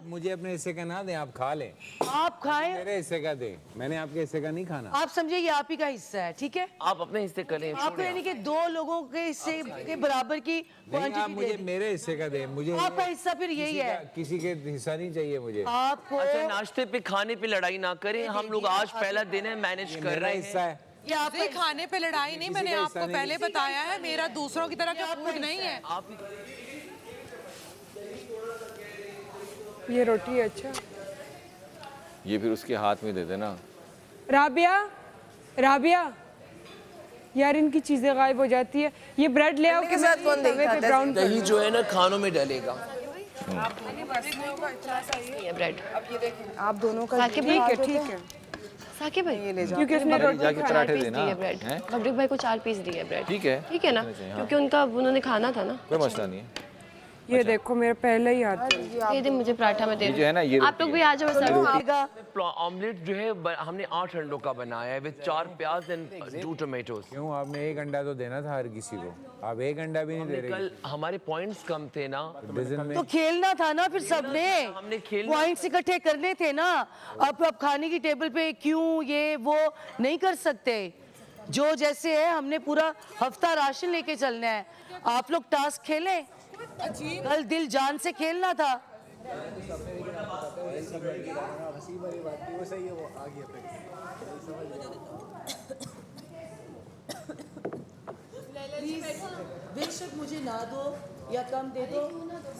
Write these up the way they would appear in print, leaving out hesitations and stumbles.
आप मुझे अपने हिस्से का ना दें, आप खा लें। आप खाएं, मेरे हिस्से का दें, मैंने आपके हिस्से का नहीं खाना। आप समझे ये आप ही का हिस्सा है, ठीक है? आप अपने हिस्से करें। आपको यानी कि दो लोगों के हिस्से के बराबर की नहीं, आप क्वांटिटी मुझे दे दी। मेरे हिस्से का दें, मुझे आपका हिस्सा फिर यही है। किसी के हिस्सा नहीं चाहिए मुझे। आपको अच्छा, नाश्ते पे खाने पे लड़ाई ना करें, हम लोग आज पहला दिन है, मैनेज कर मेरा रहे हिस्सा हैं। है। ये आपका नहीं, खाने पे लड़ाई नहीं, मैंने का आपको हिस्सा पहले बताया है, मेरा दूसरों की तरह का फूड नहीं है। आप ये रोटी है। अच्छा ये फिर उसके हाथ में दे देना। राबिया, राबिया यार इनकी चीजें गायब हो जाती है। ये ब्रेड ले आओ कि मैं तवे पे ब्राउन कर दही जो है ना खानों में डलेगा। ये ब्रेड आप दोनों का साकिब ठीक है, भाई, ठीक है, साकिब भाई क्योंकि इसमें रोटी जाके खाना पराठे पीस देना दिए ब्रेड, हैं? बबरिक भाई को 4 पीस दिए ब्रेड। ठीक है, ठीक है ना, क्योंकि उनका उन्होंने खाना था ना। कोई मसला नहीं है। ये देखो मेरा पहले ही हाथ है। दे दे मुझे पराठा में दे ये जो है ना, ये आप लोग भी आ जाओ सर। ऑमलेट जो है हमने 8 अंडों का बनाया है विद 4 प्याज एंड 2 टोमेटोज। क्यों, आपने एक अंडा तो देना था हर किसी को, आप एक अंडा भी नहीं दे रहे। कल हमारे पॉइंट्स कम थे ना, डजन में तो खेलना था ना फिर सबने, हमने खेलना पॉइंट्स इकट्ठे करने थे ना। अब खाने की टेबल पे क्यों ये वो नहीं कर सकते? जो जैसे है हमने पूरा हफ्ता राशन लेके चलना है। आप लोग टास्क खेलें, कल दिल जान से खेलना था। बेशक मुझे ना दो या कम दे दो,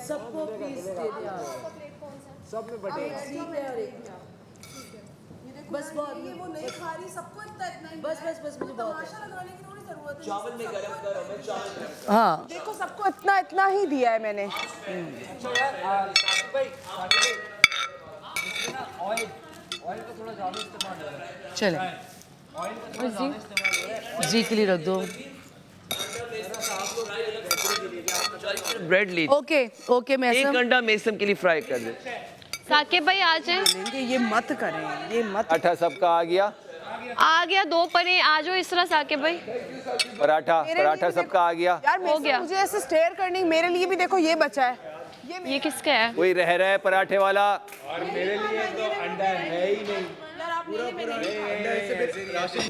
सबको प्लीज दे दे आप। सब में बटे ठीक है। और एक बस बहुत ये वो नहीं खा रही, सबको इतना इतना बस बस बस मुझे बहुत तमाशा लगाने की थोड़ी जरूरत है। चावल में गरम करो, मैं चावल हाँ देखो सबको इतना इतना ही दिया है मैंने। चले जी के लिए रख दो। ब्रेड ली। ओके ओके मैं एक अंडा मेसम के लिए फ्राई कर दे। साकिब भाई आ जाए। ये मत करें, ये मत। पराठा सबका आ गया। आ गया 2 परे, आ जाओ इस तरह साकिब भाई। पराठा सबका आ गया। यार हो गया। मुझे ऐसे स्टेयर करनी, मेरे लिए भी देखो ये बचा है। ये किसका है? कोई रह रहा है पराठे वाला। और मेरे लिए तो अंडा है ही नहीं। नहीं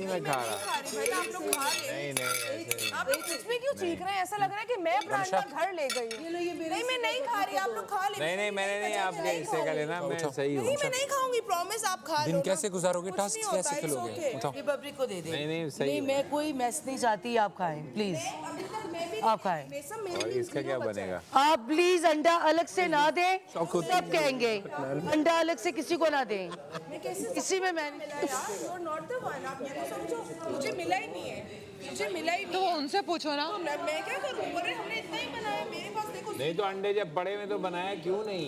मैं खा रहा। नहीं ऐसे आप लोग इसमें क्यों चीख रहे हैं? ऐसा लग रहा है कि मैं अपना अंडा घर ले गई हूँ। नहीं मैं नहीं खा रही, आप लोग खा ले। नहीं मैंने नहीं आपके हिस्से का लेना, मैं सही हूँ। मैं नहीं खाऊंगी, प्रॉमिस। आप खा लो। दिन कैसे गुजारोगे, टास्क कैसे खेलोगे? ये बबरी को दे दे। नहीं सही नहीं हूँ। मैं कोई मैस नहीं चाहती, आप खाएं प्लीज, आप खाएं। और इसका क्या बनेगा? आप प्लीज अंडा अलग से ना दें, सब कहेंगे अंडा अलग से किसी को ना दें। इसी में मैंने मुझे मिला ही नहीं है, मुझे मिला ही तो उनसे पूछो ना। मैं क्या करूँ? बोल रहे हमने इतना ही बनाया, मेरे पास देखो। नहीं तो अंडे जब पड़े हुए तो बनाया क्यों नहीं?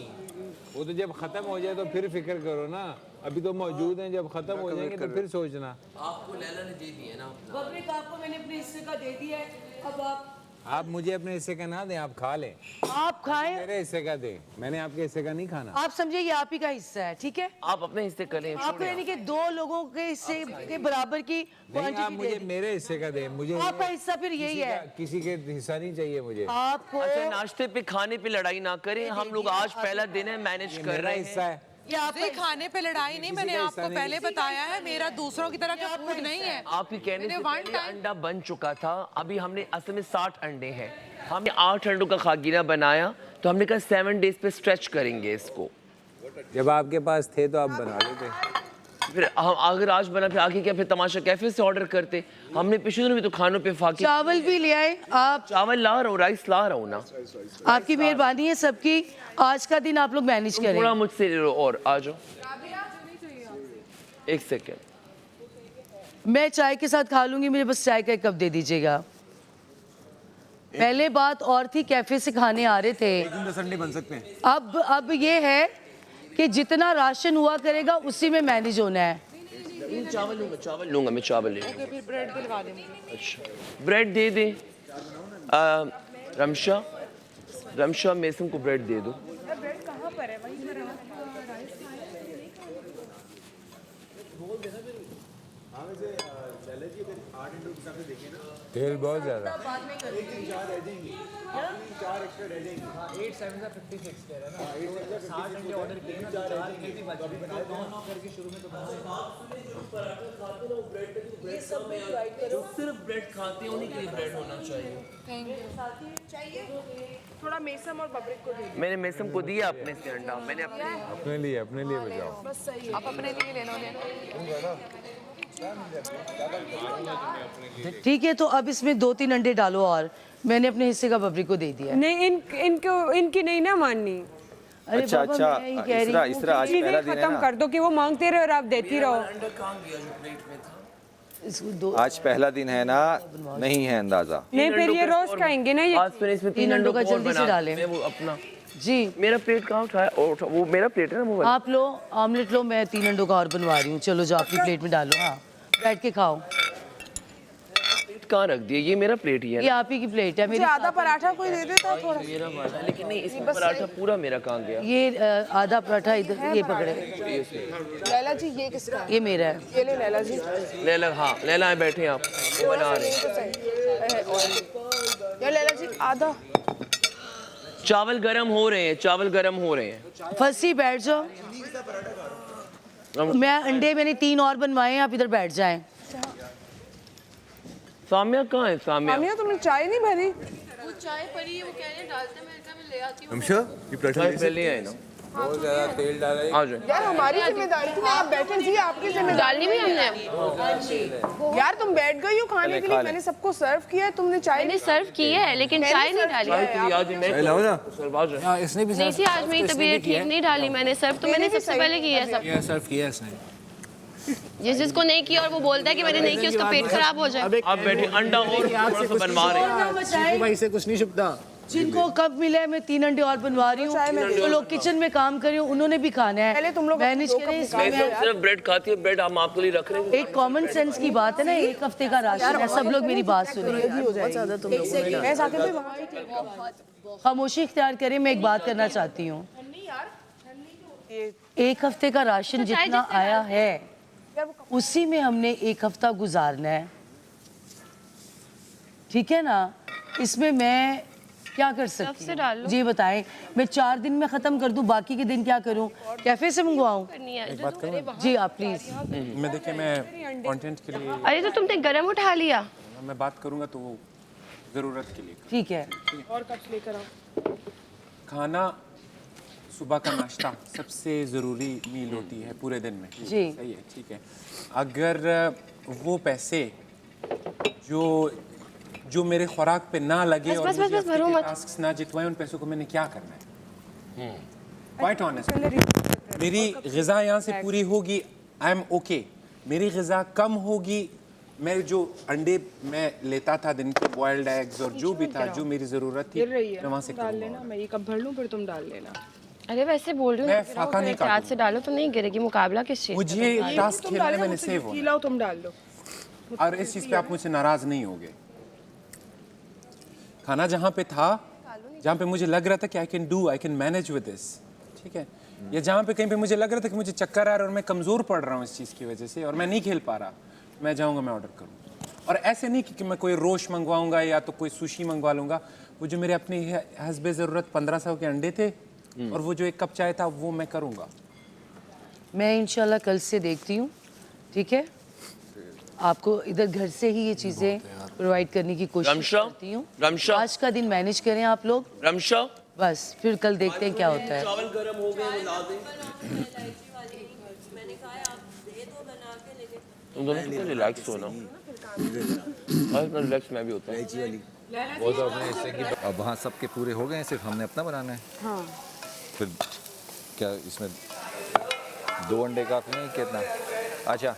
वो तो जब खत्म हो जाए तो फिर फिक्र करो ना, अभी तो मौजूद हैं, जब खत्म हो जाएंगे तो फिर सोचना। आपको लैला ने दे दिए ना। बबरी आपको मैंने अपने हिस्से का दे दिया है, अब आप मुझे अपने हिस्से का ना दें, आप खा लें। आप खाएं, मेरे हिस्से का दें, मैंने आपके हिस्से का नहीं खाना। आप समझे ये आप ही का हिस्सा है, ठीक है? आप अपने हिस्से करें। आपको यानी कि दो लोगों के हिस्से के बराबर की नहीं, आप क्वांटिटी मुझे दे दी। मेरे हिस्से का दें, मुझे आपका हिस्सा फिर यही है। किसी के हिस्सा नहीं चाहिए मुझे। आपको अच्छा, नाश्ते पे खाने पे लड़ाई ना करें, हम लोग आज पहला दिन है, मैनेज कर मेरा रहे हिस्सा हैं। है। ये आपका नहीं, खाने पे लड़ाई नहीं, मैंने का आपको हिस्सा पहले बताया है, मेरा दूसरों की तरह का फूड नहीं है। आप ही कहने से मैंने one पहले time- अंडा बन चुका था, अभी हमने असल में 60 अंडे हैं, हमने 8 अंडों का खागीना बनाया, तो हमने कहा 7 डेज पे स्ट्रेच करेंगे इसको। जब आपके पास थे तो आप बना लेते। फिर हम अगर आज बना, फिर आगे क्या, फिर तमाशा कैफे से ऑर्डर करते। हमने पिछले दिनों भी तो खानों पे फाकी। चावल भी ले आए आप। चावल ला रहा हूँ, राइस ला रहा हूँ ना। आपकी मेहरबानी है सबकी, आज का दिन आप लोग मैनेज थोड़ा करें। मुझसे ले लो और आ जाओ। एक सेकेंड। मैं चाय के साथ खा लूंगी, मुझे बस चाय का एक कप दे दीजिएगा। पहले बात और थी, कैफे से खाने आ रहे थे, संडे बन सकते हैं। अब ये है कि जितना राशन हुआ करेगा उसी में मैनेज होना है। चावल लूंगा मैं, चावल ले लूंगा। फिर ब्रेड दिलवा देंगे। अच्छा, ब्रेड दे दे। रमशा मेसम को ब्रेड दे दो। तेल बहुत ज़्यादा। बाद में करेंगे। ये सब में ट्राई करो। सिर्फ ब्रेड खाते हैं उन्हीं के लिए ब्रेड होना चाहिए। थोड़ा मेसम और बबरिक को दे मैंने मेसम को दिया अपने से अंडा, मैंने अपने लिए बजाओ। बस सही है। आप अपने लिए ले लो ठीक है, तो अब इसमें 2-3 अंडे डालो और मैंने अपने हिस्से का बबरी को दे दिया। नहीं इनकी नहीं ना माननी। अरे अच्छा बाबा, अच्छा मैं ही कह रही हूँ इसरा आज पहला दिन है खत्म ना, कर दो कि वो मांगते रहे और आप देती रहो। अंडा कहाँ गया जो प्लेट में था? इसको दो आज पहला दिन है ना, नहीं है अंदाजा। नहीं फिर ये रोज खाएंगे ना ये। आज फिर इसमें 3 अंडों का को और जल्दी से बना डालें। मैं वो अपना जी, मेरा प्लेट कहाँ उठाया? वो मेरा प्लेट है ना वो वाला। आप लो ऑमलेट लो, मैं 3 अंडों का और बनवा रही हूँ। चलो जो आपकी प्लेट में डालो, हाँ बैठ के खाओ। प्लेट कहाँ रख दिया? ये मेरा प्लेट ही है ये आप ही की प्लेट है। मेरी आधा पराठा कोई दे देता थोड़ा। मेरा वाला है, लेकिन नहीं इसमें पराठा पूरा मेरा कहाँ गया? ये आधा पराठा इधर ये पकड़े, लैला जी ये किसका? ये मेरा है। ये ले लैला जी। लैला, हाँ लैला आए बैठे आप, वो बना रहे हैं। ये लैला जी आधा। चावल गरम हो रहे हैं, चावल गरम हो रहे हैं। फर्स्ट ही बैठ जाओ। मैं अंडे मैंने 3 और बनवाए हैं, आप इधर बैठ जाएं। सामिया कहाँ है? सामिया तुमने चाय नहीं भरी? वो चाय पड़ी है, वो कह रहे हैं डालते हैं, मैं ले आती हूँ। चाय पहले आए ना, बहुत ज़्यादा तेल डाला है। आ जाए। यार हमारी जिम्मेदारी थी ना, आप बैठे जी, आपकी जिम्मेदारी। डालनी भी हमने। यार तुम बैठ गई हो खाने के लिए, मैंने सबको सर्व किया है, तुमने चाय मैंने सर्व की है लेकिन चाय नहीं डाली। चाय के लिए आज मैं सर आ जाए। इसने भी नहीं थी आज मेरी तबीयत ठीक नहीं डाली मैंने सर्व, तो मैंने सबसे पहले किया सब। सर्व किया इसने। जिसको नहीं किया और वो बोलता है कि मैंने नहीं किया उसका पेट खराब हो जाए। आप बैठे अंडा और थोड़ा सा बनवा रहे हैं। भाई से कुछ नहीं छुपता। जिनको कब मिला है मैं 3 अंडे और बनवा रही हूँ। जो लोग किचन में काम कर रहे हो उन्होंने भी खाना है। पहले तुम लोग मैनेज करें मैं इसमें। सिर्फ ब्रेड खाती है, ब्रेड हम आपके लिए रख रहे हैं। एक कॉमन सेंस की बात है ना, 1 हफ्ते का राशन है। सब लोग मेरी बात सुनिए। खामोशी इख्तियार करें, मैं एक बात करना चाहती हूँ। 1 हफ्ते का राशन जितना आया है उसी में हमने 1 हफ्ता गुजारना है, ठीक है ना? इसमें मैं क्या कर सकती से डाल हूँ लो। जी बताएं। मैं 4 दिन में ख़त्म कर दूँ, बाकी के दिन क्या करूँ? कैफे से मंगवाऊँ? करनी है। जी आप प्लीज़। मैं देखिए, मैं कंटेंट के लिए अरे तो तुमने गरम उठा लिया। मैं बात करूंगा तो वो ज़रूरत के लिए। ठीक है। और कप लेकर आओ। खाना सुबह का नाश्ता सबसे ज़रूरी मील होती है पूरे दिन में। जी। सही है, ठीक है। अगर वो पैसे जो मेरे खुराक पे ना लगे और बस, मुझे बस, भरो अपने मत। टास्क्स ना जितवाएं, उन पैसों को मैंने क्या करना है? क्वाइट ऑनेस्ट, मेरी ग़िज़ा यहाँ से पूरी होगी, आई एम ओके। मेरी ग़िज़ा कम होगी, मैं जो अंडे मैं लेता था दिन के, बॉइल्ड एग्स और जो भी था, जो मेरी ज़रूरत थी, मैं वहाँ से डाल करूँगा। लेना, मैं ये कप भर लूँ फिर तुम डाल लेना। अरे वैसे बोल रही मैं हूँ फाका नहीं हाथ से डालो तो नहीं गिरेगी। मुकाबला किस चीज़? मुझे टास्क खेलना है, मैंने सेव होना खिलाओ, तुम डाल दो। और इस चीज़ पे आप मुझसे नाराज़ नहीं होगे। खाना जहाँ पे था, जहाँ पे मुझे लग रहा था कि I can manage with this, ठीक है, या जहाँ पे कहीं पे मुझे लग रहा था कि मुझे चक्कर आ रहा है और मैं कमज़ोर पड़ रहा हूँ इस चीज़ की वजह से और मैं नहीं खेल पा रहा, मैं जाऊँगा, मैं ऑर्डर करूँगा। और ऐसे नहीं कि मैं कोई रोश मंगवाऊँगा या तो कोई सुशी मंगवा लूँगा। वो जो मेरे अपने हस्बे ज़रूरत 1500 के अंडे थे और वो जो 1 कप चाय था, वो मैं करूँगा। मैं इंशाल्लाह कल से देखती हूँ, ठीक है? आपको इधर घर से ही ये चीज़ें प्रोवाइड करने की कोशिश रमशा, करती हूँ। रमशा। आज का दिन मैनेज करें आप लोग, रमशा, बस फिर कल देखते हैं क्या होता है। चावल गरम हो गए, वो ला दें। तुम दोनों कितने रिलैक्स हो ना? इतना रिलैक्स मैं भी होता हूँ। वो तो अपने हिस्से की। अब वहाँ सबके पूरे हो गए हैं, सिर्फ हमने अपना बनाना है। हाँ। फिर क्या इसमें 2 अंडे काफी नहीं, कितना? अच्छा,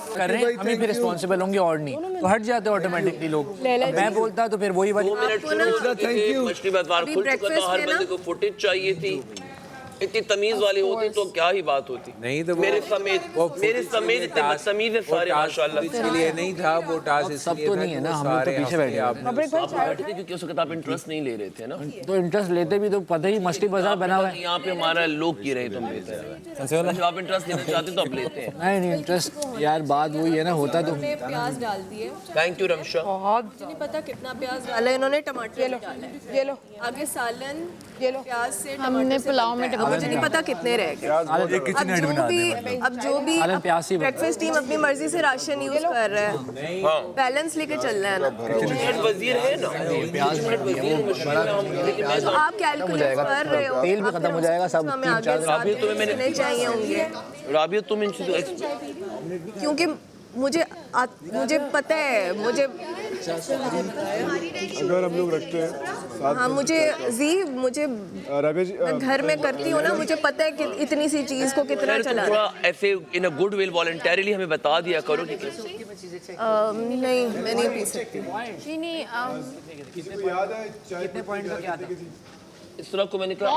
कर रहे हैं, हम ही फिर रिस्पॉन्सिबल होंगे और नहीं, तो हट जाते ऑटोमेटिकली लोग। मैं बोलता तो फिर वही वाली। 2 मिनट मछली बाजार खुल चुका था, हर बंदे को फुटेज चाहिए थी। इतनी तमीज वाली होती तो क्या ही बात होती। नहीं तो वो- मेरे समेत इतने बदतमीज है सारे माशाल्लाह। इसके लिए नहीं था वो टास्क, सब तो नहीं है ना, हम लोग तो पीछे बैठे हैं। आप बैठे थे क्योंकि उस वक्त आप इंटरेस्ट नहीं ले रहे थे ना। तो इंटरेस्ट लेते भी तो पता ही मस्ती बाजार बना हुआ है। यहाँ पे हमारा लोग की रहे तुम लेते हैं। जब आप इंटरेस्ट लेना चाहते तो आप लेते हैं। नहीं इंटरेस्ट यार बात वही है ना, होता तो प्याज डाल दिए, थैंक यू रमशा। मुझे नहीं पता कितना प्याज डाला इन्होंने, टमाटर डाला है। ये लो आगे सालन, ये लो प्याज से हमने टमाटर से पुलाव बनता में है। अब मुझे नहीं पता कितने रह गए। अब जो भी सालन प्याज से ब्रेकफास्ट टीम अपनी मर्जी से राशन यूज कर रहा है, बैलेंस लेके चलना है ना। वजीर है ना, तो आप कैलकुलेट कर रहे हो, तेल भी खत्म हो जाएगा, सब हमें आगे साथ नहीं चाहिए होंगे, राबिया तुम इनसे क्योंकि मुझे पता है, मुझे अगर हम लोग रखते हैं हाँ मुझे मैं घर में करती हूँ ना, मुझे पता है कि इतनी सी चीज को कितना चला थोड़ा ऐसे इन अ गुड विल वॉलंटरीली हमें बता दिया करो कि नहीं मैं नहीं पी सकती। कितने पॉइंट का क्या था? इस तरह को मैंने कहा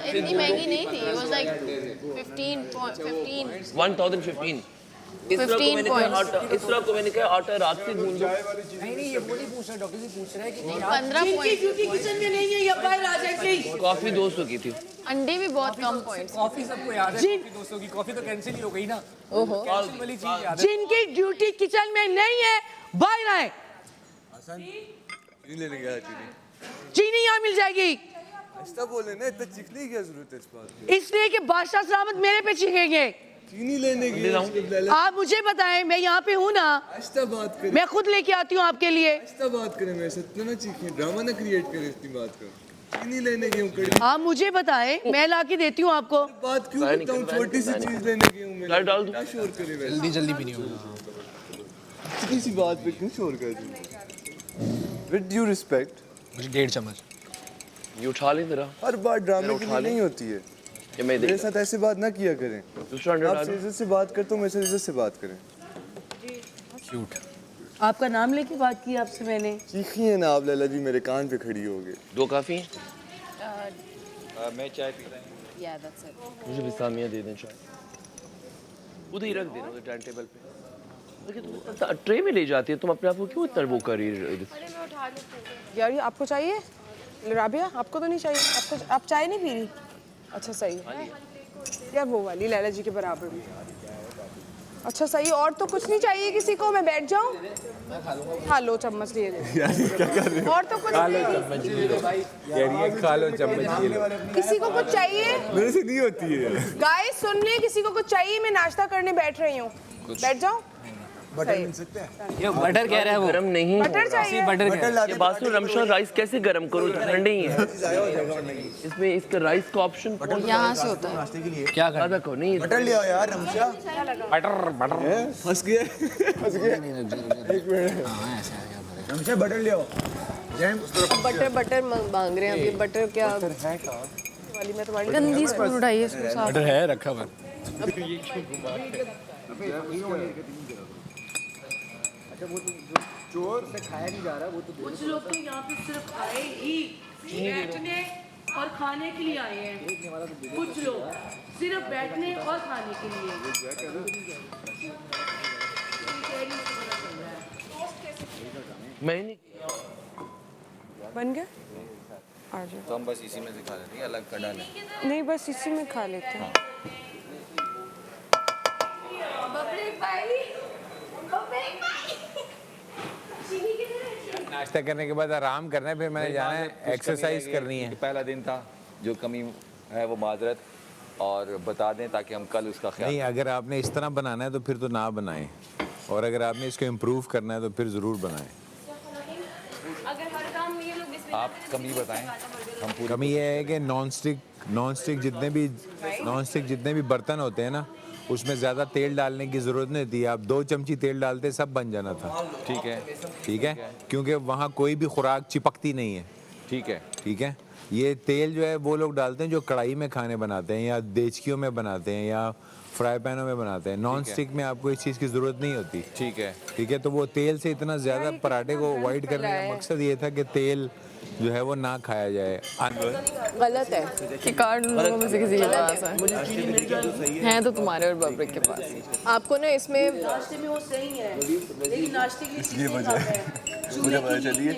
इतनी महंगी नहीं थी, it was like 15 1015। इस तरह को मैंने कहा आटा रात से गूंजो। नहीं ये वो नहीं पूछ रहे, डॉक्टर जी पूछ रहे हैं कि 15 पॉइंट। किचन में नहीं है, ये बाहर आ जाए प्लीज। कॉफी 200 की थी। अंडे भी बहुत कम पॉइंट्स। कॉफी सबको याद है, दोस्तों की कॉफी तो कैंसिल ही हो गई ना। ओहो वाली चीज याद है। जिनकी ड्यूटी किचन में नहीं है बाहर आए। चीनी लेने गया चीनी चीनी यहाँ मिल जाएगी, ऐसा बोले ना, इतना चीखने की क्या जरूरत है इस बात की? इसलिए कि बादशाह सलामत मेरे पे चीखेंगे। चीनी लेने की आप मुझे बताएं, मैं यहाँ पे हूँ ना, ऐसा बात करें, मैं खुद लेके आती हूँ आपके लिए। ऐसा बात करें, मैं सत्य ना चीखें, ड्रामा ना क्रिएट करें, इतनी बात कर। चीनी लेने की हूँ कड़ी आप मुझे बताएं, मैं ला के देती हूँ आपको। बात क्यों करता हूँ, छोटी सी चीज लेने की हूँ मैं, डाल दूं? क्या शोर करे वैसे? जल्दी जल्दी पीनी होगी। इतनी सी बात पे क्यों शोर कर दूँ? विद ड्यू रिस्पेक्ट, मुझे 1.5 चम्मच। ये उठा ले जरा, हर बात ड्रामे के लिए नहीं होती है। ये मैं मेरे देख साथ ऐसे बात ना किया करें। दूसरा अंडा आप डाल। इज्जत से बात करते हो, मेरे से इज्जत से बात करें। क्यूट। आपका नाम लेके बात की आपसे मैंने। चीखी है ना आप लैला जी, मेरे कान पे खड़ी हो गए। 2 काफी हैं? मैं चाय पी रहा हूँ। मुझे भी सामिया दे दें चाय। उधर ही रख देना, उधर टाइम टेबल पे। लेकिन तुम ट्रे में ले जाती है, तुम अपने आप को क्यों इतना वो कर रही है? यार ये आपको चाहिए? राबिया आपको तो नहीं चाहिए? आप चाय नहीं पी रही? अच्छा सही है यार, वो वाली लैला जी के बराबर भी। अच्छा सही, और तो कुछ नहीं चाहिए किसी को? मैं बैठ जाऊं? खा लो चम्मच लिए दे। और तो कुछ नहीं? यार खा लो चम्मच ये लो। किसी को कुछ चाहिए? मेरे से नहीं होती है। गाइस सुन ले, किसी को कुछ चाहिए? मैं नाश्ता करने बैठ रही हूँ, बैठ जाओ। बटर मिल सकते हैं? ये बटर कह रहा है वो। गरम नहीं बटर चाहिए? बटर कह रहा है। ये बात सुन रमशा, राइस कैसे गरम करो, ठंडे ही है। इसमें इसका राइस का ऑप्शन यहाँ से होता है। क्या कर ज्यादा करो नहीं। बटर ले आओ यार रमशा। बटर फंस गया फंस गया। एक मिनट हाँ ऐसे आ गया। रमशा बटर ले आओ। बटर मांग रहे हैं अभी। बटर क्या वाली मैं तुम्हारी गंदी स्पून उठाइए इसको साफ। बटर है रखा हुआ। चोर से खाया नहीं जा रहा, वो तो कुछ लोग तो यहाँ पे सिर्फ आए ही बैठने और खाने के लिए आए हैं। कुछ लोग सिर्फ बैठने और खाने के लिए। मैंने बन गया? आ जाओ। तो हम बस इसी में से खा लेते हैं, अलग का डालें। नहीं बस इसी में खा लेते हैं। नाश्ता करने के बाद आराम करना है, फिर मैंने जाना है एक्सरसाइज करनी है। पहला दिन था, जो कमी है वो माजरत, और बता दें ताकि हम कल उसका ख्याल। नहीं, अगर आपने इस तरह बनाना है तो फिर तो ना बनाएं, और अगर आपने इसको इम्प्रूव करना है तो फिर ज़रूर बनाएं। आप कमी बताएं, हम पूरी। कमी यह है कि नॉन स्टिक जितने भी बर्तन होते हैं ना, उसमें ज़्यादा तेल डालने की ज़रूरत नहीं थी। आप 2 चमची तेल डालते सब बन जाना था। ठीक है, ठीक है, क्योंकि वहाँ कोई भी खुराक चिपकती नहीं है। ठीक है, ठीक है। ये तेल जो है वो लोग डालते हैं जो कढ़ाई में खाने बनाते हैं, या देचकियों में बनाते हैं, या फ्राई पैनों में बनाते हैं। नॉन स्टिक में आपको इस चीज़ की ज़रूरत नहीं होती। ठीक है। ठीक है, तो वो तेल से इतना ज़्यादा पराठे को अवॉइड करने का मकसद ये था कि तेल जो है वो ना खाया जाए। गलत है कि कार्ड उन लोगों में से किसी के पास है तो तुम्हारे और बब्रिक के पास। आपको ना इसमें नाश्ते में वो सही है, लेकिन नाश्ते की ये वजह है, मुझे पता चली है,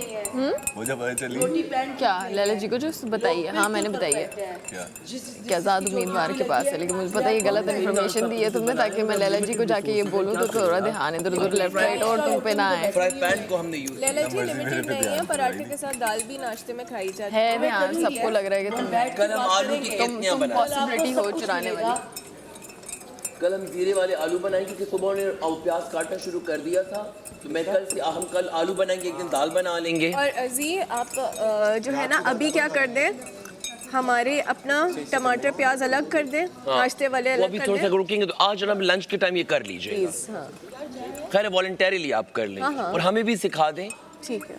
मुझे पता चली रोटी पैंट क्या लैला जी को जो बताइए? हाँ मैंने बताई है कि आज़ाद उम्मीदवार के पास है, लेकिन मुझे पता है गलत इन्फॉर्मेशन दी है तुमने ताकि मैं लैला जी को जाके ये बोलूँ तो थोड़ा ध्यान इधर उधर लेफ्ट राइट और तुम पे ना आए। फ्राई पैन को हमने यूज लैला जी लिमिटेड नहीं है, पराठे के साथ दाल भी नाश्ते में खाई जाती है ध्यान, सबको लग रहा है कि कल हम आलू की कितनियां बनाए, पॉसिबिलिटी हो चुराने वाली। कल हम जीरे वाले आलू बनाए क्योंकि सुबह ने प्याज काटना शुरू कर दिया था, तो मैं हम कल आलू बनाएंगे, एक दिन दाल बना लेंगे। और जी आप जो है ना अभी क्या कर दें, हमारे अपना टमाटर प्याज अलग कर दें, नाश्ते वाले वो अलग अभी कर थोड़ा दें सा रुकेंगे तो आज जनाब लंच के टाइम ये कर लीजिए। प्लीज। हाँ खैर वॉलंटरीली आप कर लें और हमें भी सिखा दें। ठीक है।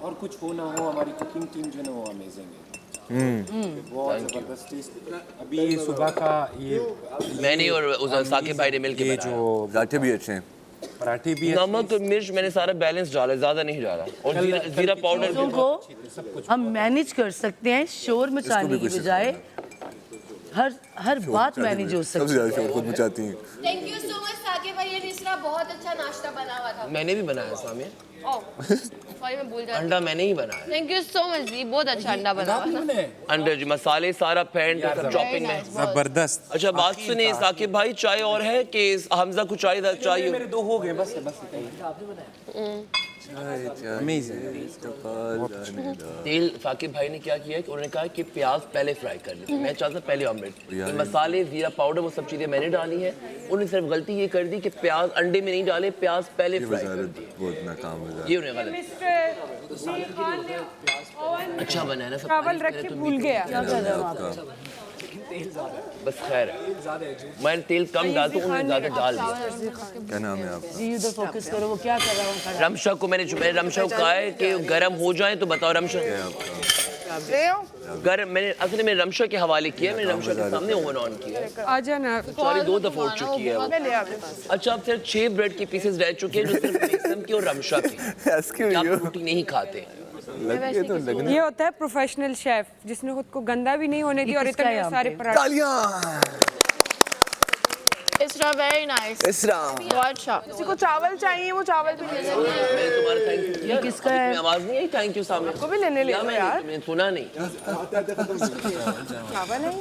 और कुछ हो ना हो हमारी कुकिंग टीम जो है ना वो अमेजिंग है। बहुत जबरदस्त टेस्ट। अभी ये सुबह का ये मैंने और उस साकिब भाई ने मिलके ये बनाया। जो पराठे भी अच्छे हैं। पराठे भी नमक और मिर्च मैंने सारा बैलेंस डाला, ज्यादा नहीं डाला, और जीरा पाउडर चीज़ों को हम मैनेज कर सकते हैं, शोर मचाने की बजाय हर बात मैनेज हो सकती सबसे है। ज़्यादा शोर खुद मचाती हैं। Thank you so much Saqib भाई, ये निसरा बहुत अच्छा नाश्ता बना हुआ था। मैंने भी बनाया सामने, सॉरी मैं भूल जाती। अंडा मैंने ही बनाया। थैंक यू सो मच जी, बहुत अच्छा अंडा बना हुआ था। अंडा जी मसाले सारा पैन चॉपिंग में। जबरदस्त। अच्छा बात सुनिए साकिब भाई, चाय और है कि हमजा को चाय चाहिए? मेरे दो हो गए बस बस। तेल साकिब भाई ने क्या किया है कि उन्होंने कहा कि प्याज पहले फ्राई कर ली, मैं चाहता पहले ऑमलेट। तो मसाले जीरा पाउडर वो सब चीज़ें मैंने डाली हैं, उन्होंने सिर्फ गलती ये कर दी कि प्याज अंडे में नहीं डाले, प्याज पहले फ्राई कर दिए। बहुत नाकाम है। ये उन्हें गलत। अच्छा बना है ना सब? चावल रख के भूल गया। बस खैर है, मैंने तेल कम डालता हूँ, उन्होंने ज़्यादा डाल दिया। क्या नाम है आपका? जी उधर फोकस करो, वो क्या कर रहा हूँ। रमशा को मैंने रमशा को कहा है कि गर्म हो जाए तो बताओ। रमशा गर्म मैंने असल में रमशा के हवाले किया, मैंने रमशा के सामने ओवन ऑन किया। आ जाना। सॉरी 2 दफा उठ चुकी है वो। अच्छा अब सिर्फ 6 ब्रेड के पीसेस रह चुके हैं जो सिर्फ बेसम के और रमशा के। आप रोटी नहीं खाते। ये होता है प्रोफेशनल शेफ जिसने खुद को गंदा भी नहीं होने दिया और इतने सारे पराठे। इसरा वेरी नाइस। इसरा बहुत अच्छा। किसी को चावल चाहिए वो चावल भी ले लो। मैंने तुम्हारा थैंक यू किया। किसका है? आवाज नहीं आई थैंक यू सामने? को भी लेने ले क्या लो मैंने यार। मैंने सुना नहीं। चावल है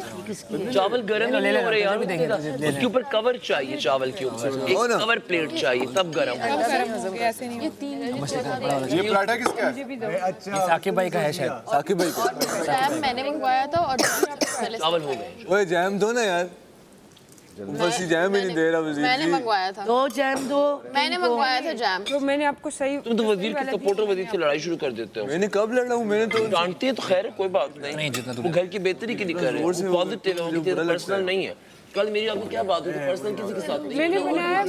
चावल गर्म ही नहीं हो रहे यार, उसके ऊपर कवर चाहिए, चावल के ऊपर एक कवर प्लेट चाहिए तब गर्म हो। ये पराठा किसका है? साकिब भाई का है शायद। साकिब भाई का। जैम मैंने मंगवाया था और चावल हो गए। ओए जैम दो ना यार, बस ये जैम ही नहीं दे रहा वजीर मैंने जी। मंगवाया था। 2 जैम दो। मैंने मंगवाया था जैम। तो मैंने आपको सही। तुम तो वजीर के सपोर्टर वजीर से लड़ाई शुरू कर देते हो। मैंने कब लड़ा हूँ? मैंने तो डांटते हैं तो खैर है, कोई बात नहीं, वो घर की बेहतरी के लिए कर रहे हैं, पॉजिटिव है, पर्सनल नहीं है। कल मेरी आपकी क्या बात हुई थी पर्सनल किसी के साथ नहीं? मैंने बनाया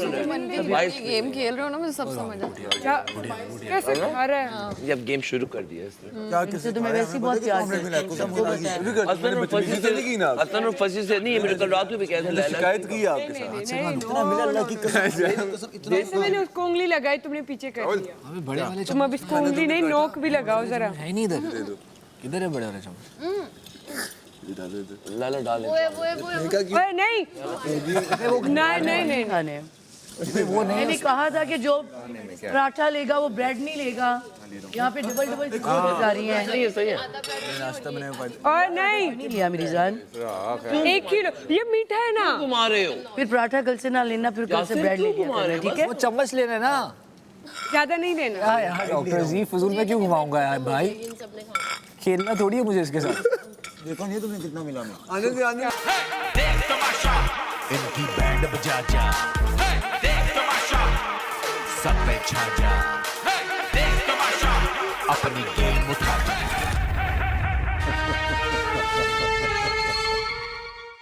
गेम खेल रहे हो ना, मुझे सब समझ आता क्या कैसे खा रहे हैं। ये अब गेम शुरू कर दिया इसने। तो तुम्हें वैसे ही बहुत प्यार करते हैं, सबको पता है। असन और फसी से की ना असन और फसी से नहीं, मेरे कल रात को भी कहा था लैला शिकायत की है आपके साथ। जैसे मैंने उसको उंगली लगाई तुमने पीछे कर दिया। तुम अब इसको उंगली नहीं नोक भी लगाओ जरा। है नहीं इधर, इधर है बड़े वाले चम्मच। लाला डाल ओए नहीं नहीं नहीं खाने मैंने कहा था कि जो पराठा लेगा वो ब्रेड नहीं लेगा। यहाँ पे डबल चीज़ें जा रही हैं। सही है। और नहीं नहीं लिया मेरी जान। 1 किलो ये मीठा है ना। घुमा रहे हो फिर पराठा कल से ना लेना, फिर कल से ब्रेड ले लिया करना, ठीक है? वो चम्मच लेना है ना। ज्यादा नहीं लेना। यार डॉक्टर जी फजूल में क्यों घुमाऊंगा यार भाई, खेलना थोड़ी है मुझे इसके साथ। देखो नहीं तुमने कितना मिला मैं। आने दे आने। देख तमाशा इनकी बैंड बजा जा, देख तमाशा सब पे छा जा, देख तमाशा अपनी गेम उठा जा।